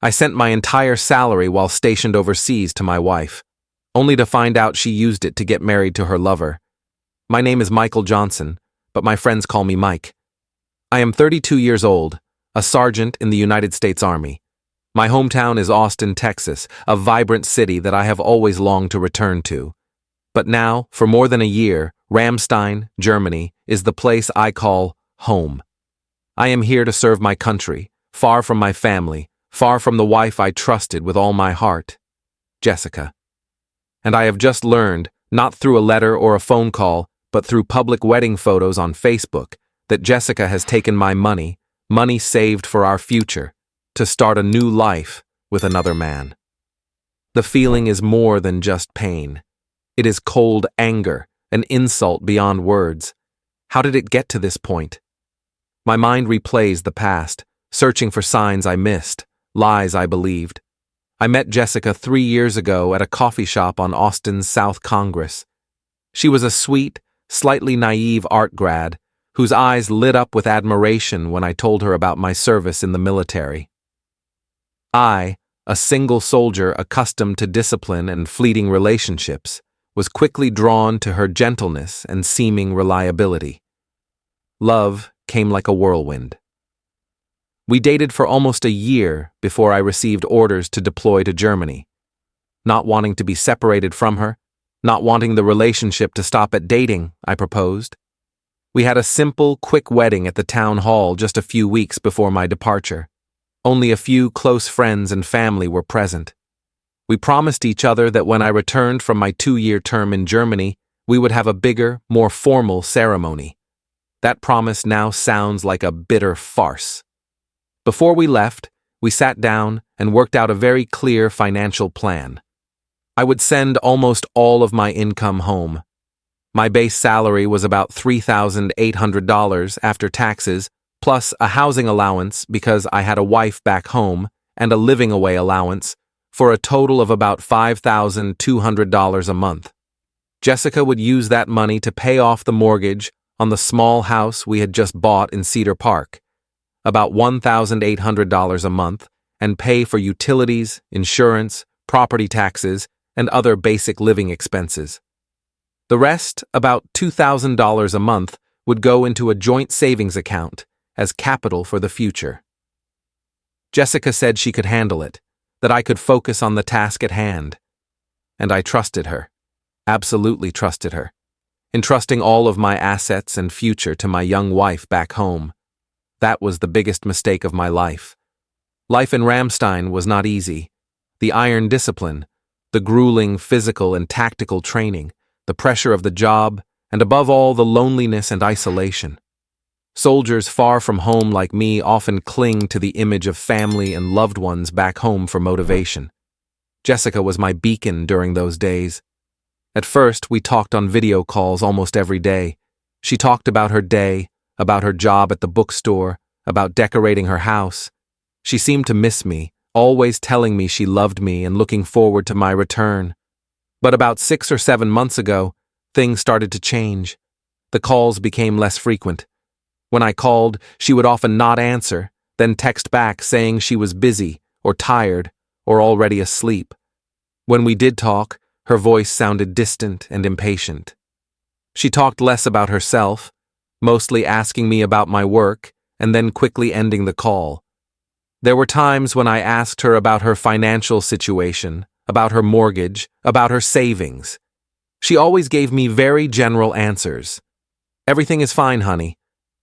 I sent my entire salary while stationed overseas to my wife, only to find out she used it to get married to her lover. My name is Michael Johnson, but my friends call me Mike. I am 32 years old, a sergeant in the United States Army. My hometown is Austin, Texas, a vibrant city that I have always longed to return to. But now, for more than a year, Ramstein, Germany, is the place I call home. I am here to serve my country, far from my family, far from the wife I trusted with all my heart, Jessica. And I have just learned, not through a letter or a phone call, but through public wedding photos on Facebook, that Jessica has taken my money saved for our future, to start a new life with another man. The feeling is more than just pain. It is cold anger, an insult beyond words. How did it get to this point? My mind replays the past, searching for signs I missed, lies I believed. I met Jessica 3 years ago at a coffee shop on Austin's South Congress. She was a sweet, slightly naive art grad, whose eyes lit up with admiration when I told her about my service in the military. I, a single soldier accustomed to discipline and fleeting relationships, was quickly drawn to her gentleness and seeming reliability. Love came like a whirlwind. We dated for almost a year before I received orders to deploy to Germany. Not wanting to be separated from her, not wanting the relationship to stop at dating, I proposed. We had a simple, quick wedding at the town hall just a few weeks before my departure. Only a few close friends and family were present. We promised each other that when I returned from my 2-year term in Germany, we would have a bigger, more formal ceremony. That promise now sounds like a bitter farce. Before we left, we sat down and worked out a very clear financial plan. I would send almost all of my income home. My base salary was about $3,800 after taxes, plus a housing allowance because I had a wife back home and a living away allowance, for a total of about $5,200 a month. Jessica would use that money to pay off the mortgage on the small house we had just bought in Cedar Park, about $1,800 a month, and pay for utilities, insurance, property taxes, and other basic living expenses. The rest, about $2,000 a month, would go into a joint savings account as capital for the future. Jessica said she could handle it, that I could focus on the task at hand. And I trusted her, absolutely trusted her, entrusting all of my assets and future to my young wife back home. That was the biggest mistake of my life. Life in Ramstein was not easy. The iron discipline, the grueling physical and tactical training, the pressure of the job, and above all the loneliness and isolation. Soldiers far from home like me often cling to the image of family and loved ones back home for motivation. Jessica was my beacon during those days. At first, we talked on video calls almost every day. She talked about her day, about her job at the bookstore, about decorating her house. She seemed to miss me, always telling me she loved me and looking forward to my return. But about 6 or 7 months ago, things started to change. The calls became less frequent. When I called, she would often not answer, then text back saying she was busy, or tired, or already asleep. When we did talk, her voice sounded distant and impatient. She talked less about herself, mostly asking me about my work, and then quickly ending the call. There were times when I asked her about her financial situation, about her mortgage, about her savings. She always gave me very general answers. "Everything is fine, honey.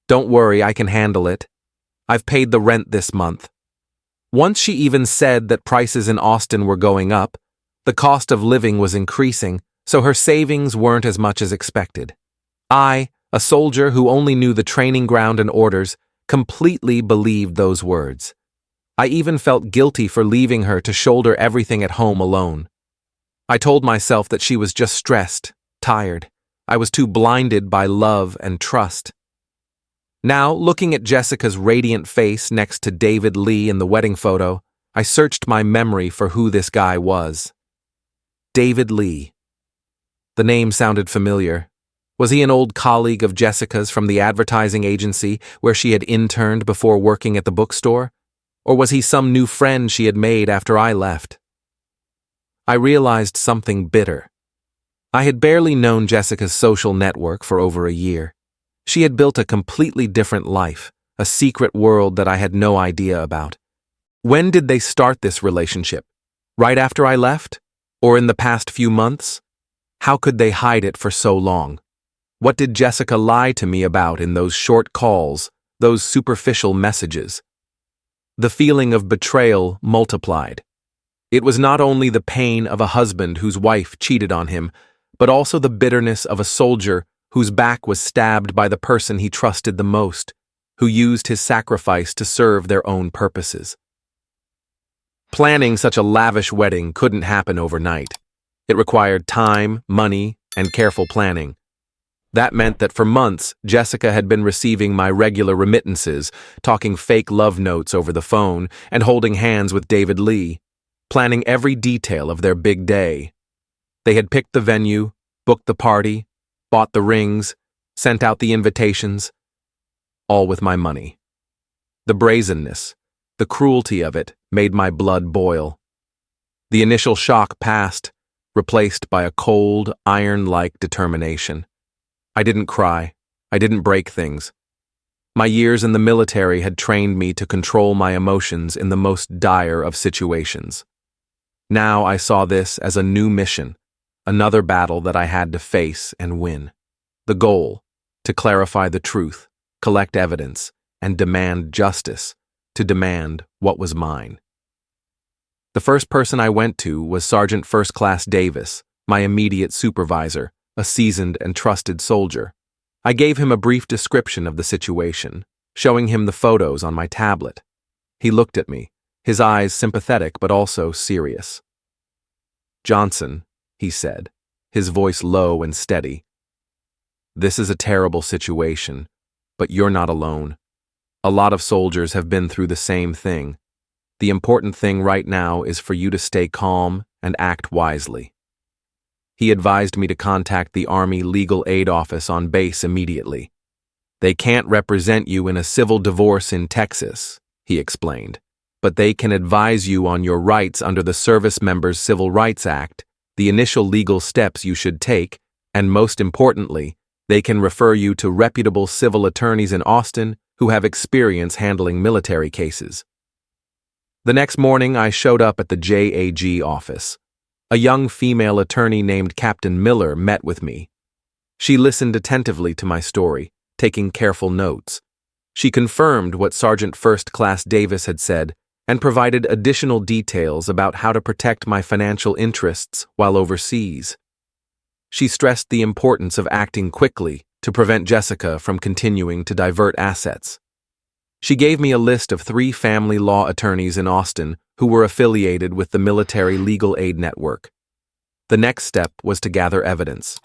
Don't worry, I can handle it. I've paid the rent this month." Once she even said that prices in Austin were going up, the cost of living was increasing, so her savings weren't as much as expected. I, a soldier who only knew the training ground and orders, completely believed those words. I even felt guilty for leaving her to shoulder everything at home alone. I told myself that she was just stressed, tired. I was too blinded by love and trust. Now, looking at Jessica's radiant face next to David Lee in the wedding photo, I searched my memory for who this guy was. David Lee. The name sounded familiar. Was he an old colleague of Jessica's from the advertising agency where she had interned before working at the bookstore? Or was he some new friend she had made after I left? I realized something bitter. I had barely known Jessica's social network for over a year. She had built a completely different life, a secret world that I had no idea about. When did they start this relationship? Right after I left? Or in the past few months? How could they hide it for so long? What did Jessica lie to me about in those short calls, those superficial messages? The feeling of betrayal multiplied. It was not only the pain of a husband whose wife cheated on him, but also the bitterness of a soldier whose back was stabbed by the person he trusted the most, who used his sacrifice to serve their own purposes. Planning such a lavish wedding couldn't happen overnight. It required time, money, and careful planning. That meant that for months, Jessica had been receiving my regular remittances, talking fake love notes over the phone, and holding hands with David Lee, planning every detail of their big day. They had picked the venue, booked the party, bought the rings, sent out the invitations, all with my money. The brazenness, the cruelty of it made my blood boil. The initial shock passed, replaced by a cold, iron-like determination. I didn't cry. I didn't break things. My years in the military had trained me to control my emotions in the most dire of situations. Now I saw this as a new mission, another battle that I had to face and win. The goal, to clarify the truth, collect evidence, and demand justice, to demand what was mine. The first person I went to was Sergeant First Class Davis, my immediate supervisor, a seasoned and trusted soldier. I gave him a brief description of the situation, showing him the photos on my tablet. He looked at me, his eyes sympathetic but also serious. "Johnson," he said, his voice low and steady. "This is a terrible situation, but you're not alone. A lot of soldiers have been through the same thing. The important thing right now is for you to stay calm and act wisely." He advised me to contact the Army Legal Aid Office on base immediately. "They can't represent you in a civil divorce in Texas," he explained, "but they can advise you on your rights under the Service Members Civil Rights Act, the initial legal steps you should take, and most importantly, they can refer you to reputable civil attorneys in Austin who have experience handling military cases." The next morning, I showed up at the JAG office. A young female attorney named Captain Miller met with me. She listened attentively to my story, taking careful notes. She confirmed what Sergeant First Class Davis had said and provided additional details about how to protect my financial interests while overseas. She stressed the importance of acting quickly to prevent Jessica from continuing to divert assets. She gave me a list of 3 family law attorneys in Austin who were affiliated with the Military Legal Aid Network. The next step was to gather evidence.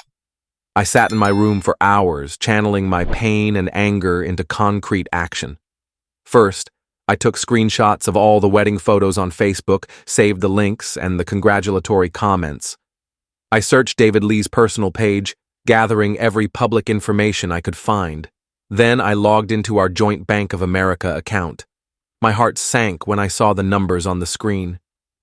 I sat in my room for hours, channeling my pain and anger into concrete action. First, I took screenshots of all the wedding photos on Facebook, saved the links and the congratulatory comments. I searched David Lee's personal page, gathering every public information I could find. Then I logged into our joint Bank of America account. My heart sank when I saw the numbers on the screen.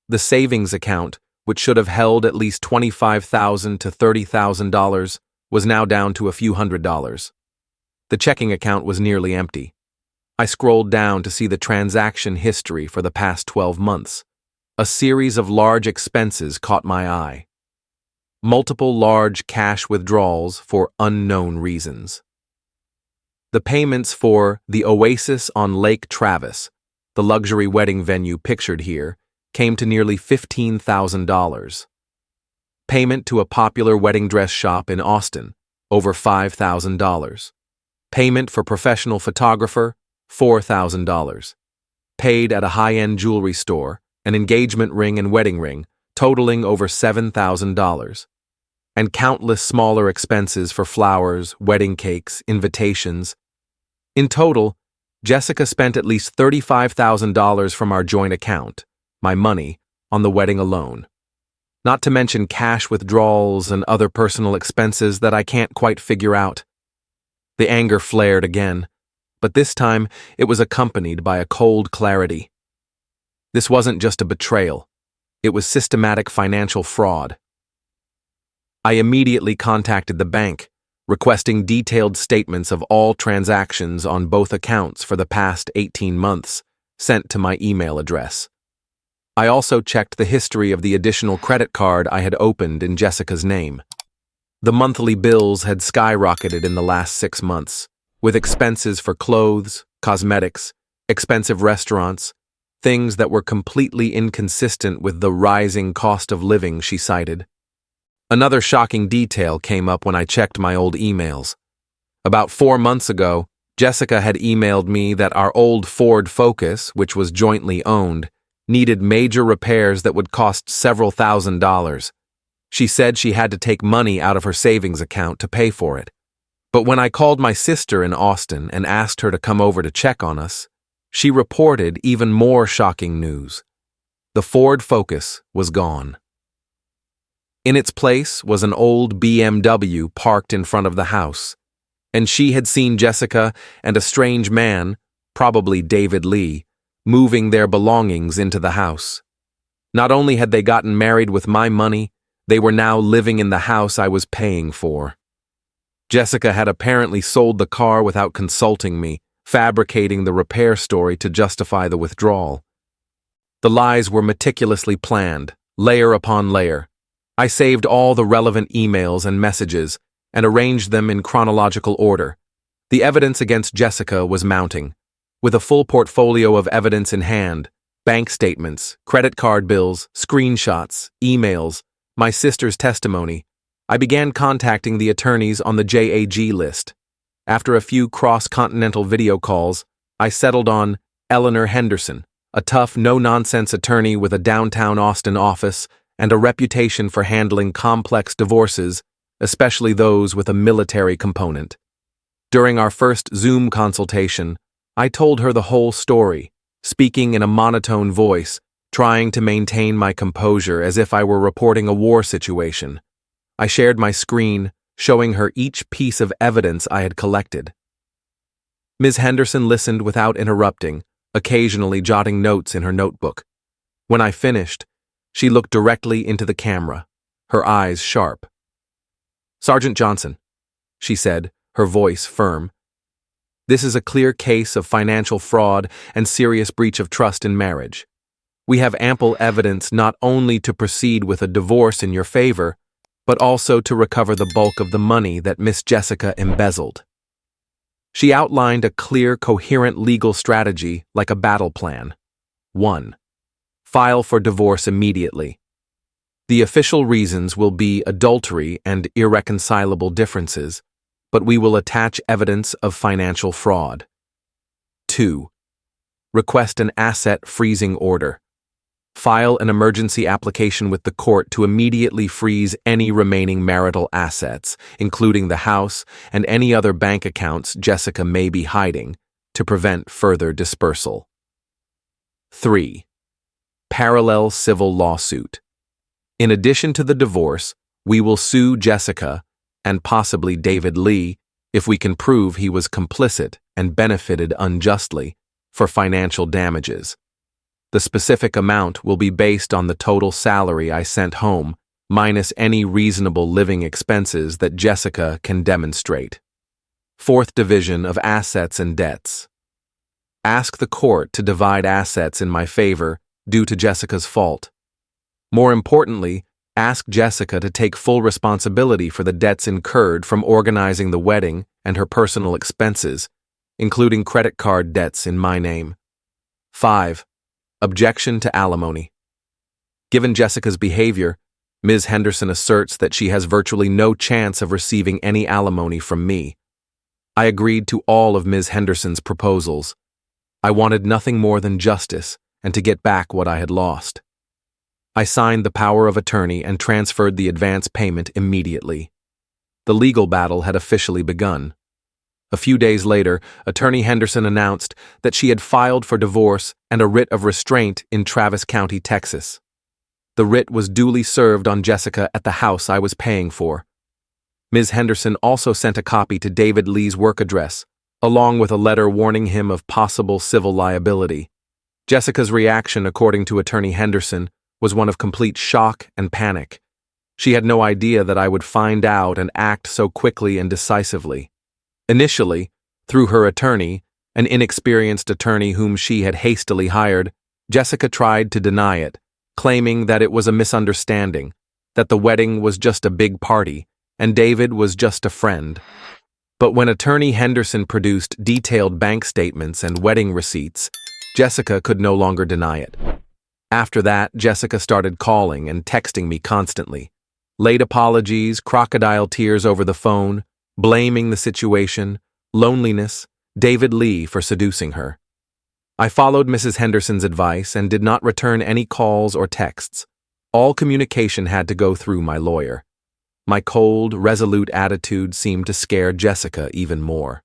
The savings account, which should have held at least $25,000 to $30,000, was now down to a few $100s. The checking account was nearly empty. I scrolled down to see the transaction history for the past 12 months. A series of large expenses caught my eye. Multiple large cash withdrawals for unknown reasons. The payments for the Oasis on Lake Travis, the luxury wedding venue pictured here, came to nearly $15,000. Payment to a popular wedding dress shop in Austin, over $5,000. Payment for professional photographer, $4,000. Paid at a high-end jewelry store, an engagement ring and wedding ring, totaling over $7,000. And countless smaller expenses for flowers, wedding cakes, invitations. In total, Jessica spent at least $35,000 from our joint account, my money, on the wedding alone. Not to mention cash withdrawals and other personal expenses that I can't quite figure out. The anger flared again, but this time it was accompanied by a cold clarity. This wasn't just a betrayal. It was systematic financial fraud. I immediately contacted the bank, requesting detailed statements of all transactions on both accounts for the past 18 months, sent to my email address. I also checked the history of the additional credit card I had opened in Jessica's name. The monthly bills had skyrocketed in the last 6 months, with expenses for clothes, cosmetics, expensive restaurants, things that were completely inconsistent with the rising cost of living she cited. Another shocking detail came up when I checked my old emails. About 4 months ago, Jessica had emailed me that our old Ford Focus, which was jointly owned, needed major repairs that would cost several $1,000s. She said she had to take money out of her savings account to pay for it. But when I called my sister in Austin and asked her to come over to check on us, she reported even more shocking news. The Ford Focus was gone. In its place was an old BMW parked in front of the house, and she had seen Jessica and a strange man, probably David Lee, moving their belongings into the house. Not only had they gotten married with my money, they were now living in the house I was paying for. Jessica had apparently sold the car without consulting me, fabricating the repair story to justify the withdrawal. The lies were meticulously planned, layer upon layer. I saved all the relevant emails and messages and arranged them in chronological order. The evidence against Jessica was mounting. With a full portfolio of evidence in hand, bank statements, credit card bills, screenshots, emails, my sister's testimony, I began contacting the attorneys on the JAG list. After a few cross-continental video calls, I settled on Eleanor Henderson, a tough, no-nonsense attorney with a downtown Austin office and a reputation for handling complex divorces, especially those with a military component. During our first Zoom consultation, I told her the whole story, speaking in a monotone voice, trying to maintain my composure as if I were reporting a war situation. I shared my screen, showing her each piece of evidence I had collected. Ms. Henderson listened without interrupting, occasionally jotting notes in her notebook. When I finished, she looked directly into the camera, her eyes sharp. "Sergeant Johnson," she said, her voice firm, "this is a clear case of financial fraud and serious breach of trust in marriage. We have ample evidence not only to proceed with a divorce in your favor, but also to recover the bulk of the money that Miss Jessica embezzled." She outlined a clear, coherent legal strategy like a battle plan. 1. File for divorce immediately. The official reasons will be adultery and irreconcilable differences, but we will attach evidence of financial fraud. 2. Request an asset freezing order. File an emergency application with the court to immediately freeze any remaining marital assets, including the house and any other bank accounts Jessica may be hiding, to prevent further dispersal. 3. Parallel civil lawsuit. In addition to the divorce, we will sue Jessica and possibly David Lee if we can prove he was complicit and benefited unjustly for financial damages. The specific amount will be based on the total salary I sent home, minus any reasonable living expenses that Jessica can demonstrate. 4th division of assets and debts. Ask the court to divide assets in my favor due to Jessica's fault. More importantly, ask Jessica to take full responsibility for the debts incurred from organizing the wedding and her personal expenses, including credit card debts in my name. 5. Objection to alimony. Given Jessica's behavior, Ms. Henderson asserts that she has virtually no chance of receiving any alimony from me. I agreed to all of Ms. Henderson's proposals. I wanted nothing more than justice and to get back what I had lost. I signed the power of attorney and transferred the advance payment immediately. The legal battle had officially begun. A few days later, Attorney Henderson announced that she had filed for divorce and a writ of restraint in Travis County, Texas. The writ was duly served on Jessica at the house I was paying for. Ms. Henderson also sent a copy to David Lee's work address, along with a letter warning him of possible civil liability. Jessica's reaction, according to Attorney Henderson, was one of complete shock and panic. She had no idea that I would find out and act so quickly and decisively. Initially, through her attorney, an inexperienced attorney whom she had hastily hired, Jessica tried to deny it, claiming that it was a misunderstanding, that the wedding was just a big party, and David was just a friend. But when Attorney Henderson produced detailed bank statements and wedding receipts, Jessica could no longer deny it. After that, Jessica started calling and texting me constantly. Late apologies, crocodile tears over the phone, blaming the situation, loneliness, David Lee for seducing her. I followed Mrs. Henderson's advice and did not return any calls or texts. All communication had to go through my lawyer. My cold, resolute attitude seemed to scare Jessica even more.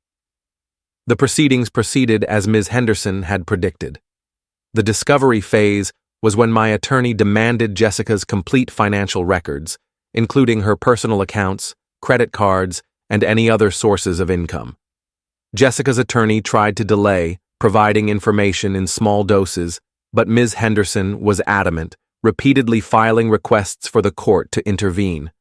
The proceedings proceeded as Ms. Henderson had predicted. The discovery phase was when my attorney demanded Jessica's complete financial records, including her personal accounts, credit cards, and any other sources of income. Jessica's attorney tried to delay, providing information in small doses, but Ms. Henderson was adamant, repeatedly filing requests for the court to intervene.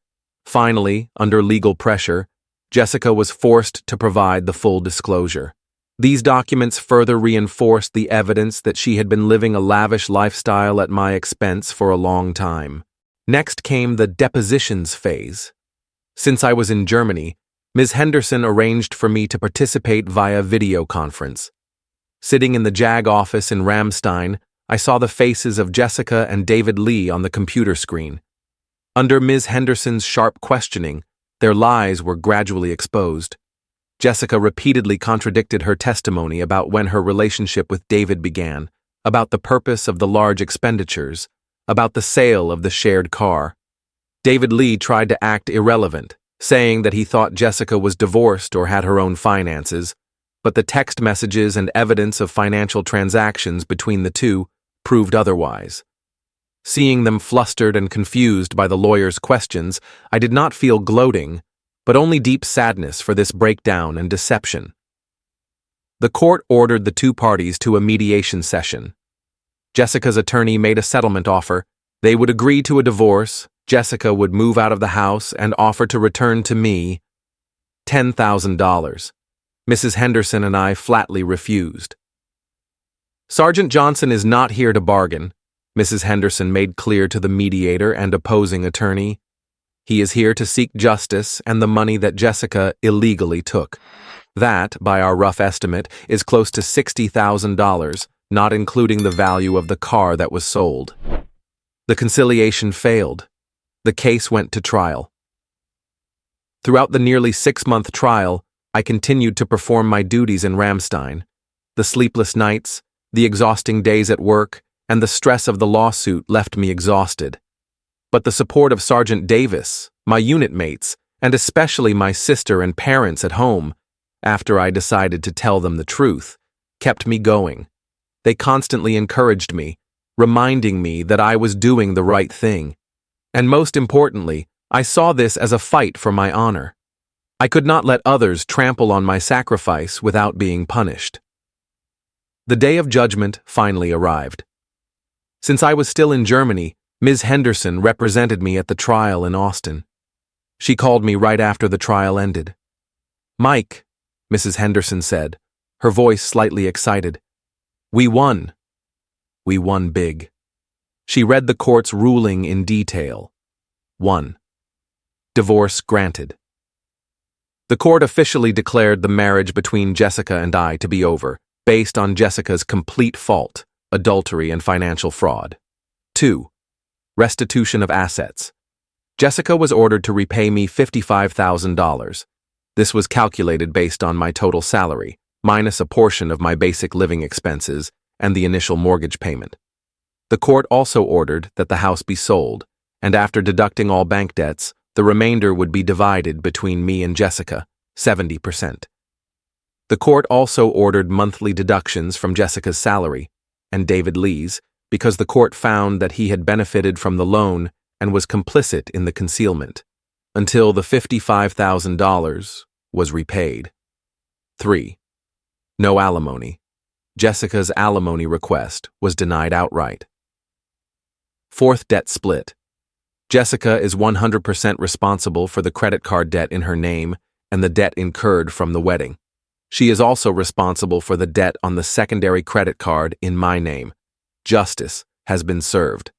Finally, under legal pressure, Jessica was forced to provide the full disclosure. These documents further reinforced the evidence that she had been living a lavish lifestyle at my expense for a long time. Next came the depositions phase. Since I was in Germany, Ms. Henderson arranged for me to participate via video conference. Sitting in the JAG office in Ramstein, I saw the faces of Jessica and David Lee on the computer screen. Under Ms. Henderson's sharp questioning, their lies were gradually exposed. Jessica repeatedly contradicted her testimony about when her relationship with David began, about the purpose of the large expenditures, about the sale of the shared car. David Lee tried to act irrelevant, saying that he thought Jessica was divorced or had her own finances, but the text messages and evidence of financial transactions between the two proved otherwise. Seeing them flustered and confused by the lawyer's questions, I did not feel gloating, but only deep sadness for this breakdown and deception. The court ordered the two parties to a mediation session. Jessica's attorney made a settlement offer. They would agree to a divorce, Jessica would move out of the house and offer to return to me $10,000. Mrs. Henderson and I flatly refused. Sergeant Johnson is not here to bargain, Mrs. Henderson made clear to the mediator and opposing attorney. He is here to seek justice and the money that Jessica illegally took. That, by our rough estimate, is close to $60,000, not including the value of the car that was sold. The conciliation failed. The case went to trial. Throughout the nearly 6-month trial, I continued to perform my duties in Ramstein. The sleepless nights, the exhausting days at work, and the stress of the lawsuit left me exhausted. But the support of Sergeant Davis, my unit mates, and especially my sister and parents at home, after I decided to tell them the truth, kept me going. They constantly encouraged me, reminding me that I was doing the right thing. And most importantly, I saw this as a fight for my honor. I could not let others trample on my sacrifice without being punished. The day of judgment finally arrived. Since I was still in Germany, Ms. Henderson represented me at the trial in Austin. She called me right after the trial ended. "Mike," Mrs. Henderson said, her voice slightly excited. "We won. We won big." She read the court's ruling in detail. 1. Divorce granted. The court officially declared the marriage between Jessica and I to be over, based on Jessica's complete fault, adultery and financial fraud. 2. Restitution of assets. Jessica was ordered to repay me $55,000. This was calculated based on my total salary, minus a portion of my basic living expenses and the initial mortgage payment. The court also ordered that the house be sold, and after deducting all bank debts, the remainder would be divided between me and Jessica, 70%. The court also ordered monthly deductions from Jessica's salary and David Lee's because the court found that he had benefited from the loan and was complicit in the concealment, until the $55,000 was repaid. 3. No alimony. Jessica's alimony request was denied outright. Fourth debt split. Jessica is 100% responsible for the credit card debt in her name and the debt incurred from the wedding. She is also responsible for the debt on the secondary credit card in my name. Justice has been served.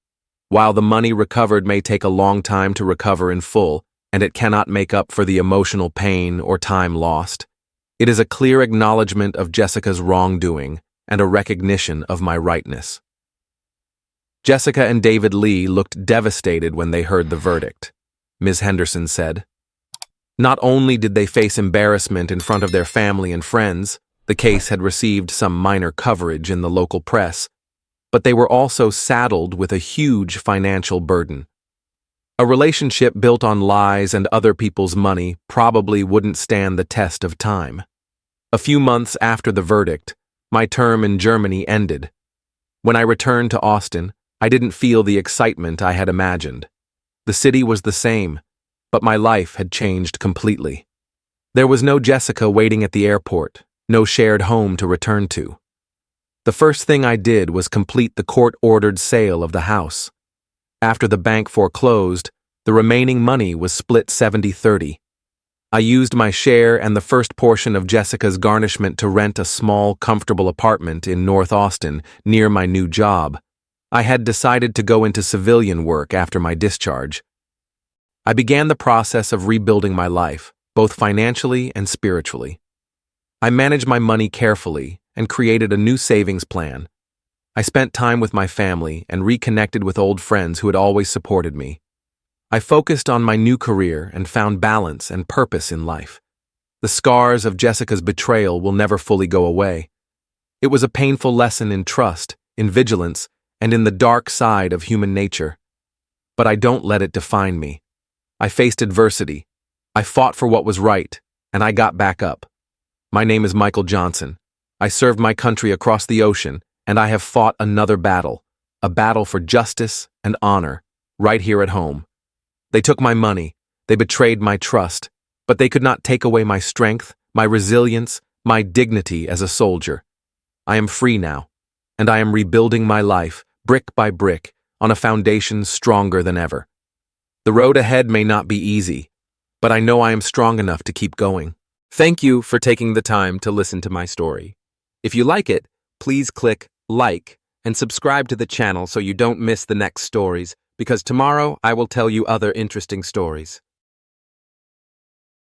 While the money recovered may take a long time to recover in full, and it cannot make up for the emotional pain or time lost, it is a clear acknowledgement of Jessica's wrongdoing and a recognition of my rightness. Jessica and David Lee looked devastated when they heard the verdict, Ms. Henderson said. Not only did they face embarrassment in front of their family and friends, the case had received some minor coverage in the local press, but they were also saddled with a huge financial burden. A relationship built on lies and other people's money probably wouldn't stand the test of time. A few months after the verdict, my term in Germany ended. When I returned to Austin, I didn't feel the excitement I had imagined. The city was the same, but my life had changed completely. There was no Jessica waiting at the airport, no shared home to return to. The first thing I did was complete the court-ordered sale of the house. After the bank foreclosed, the remaining money was split 70-30. I used my share and the first portion of Jessica's garnishment to rent a small, comfortable apartment in North Austin near my new job. I had decided to go into civilian work after my discharge. I began the process of rebuilding my life, both financially and spiritually. I managed my money carefully and created a new savings plan. I spent time with my family and reconnected with old friends who had always supported me. I focused on my new career and found balance and purpose in life. The scars of Jessica's betrayal will never fully go away. It was a painful lesson in trust, in vigilance, and in the dark side of human nature. But I don't let it define me. I faced adversity. I fought for what was right, and I got back up. My name is Michael Johnson. I served my country across the ocean, and I have fought another battle, a battle for justice and honor, right here at home. They took my money, they betrayed my trust, but they could not take away my strength, my resilience, my dignity as a soldier. I am free now, and I am rebuilding my life, brick by brick, on a foundation stronger than ever. The road ahead may not be easy, but I know I am strong enough to keep going. Thank you for taking the time to listen to my story. If you like it, please click like and subscribe to the channel so you don't miss the next stories, because tomorrow I will tell you other interesting stories.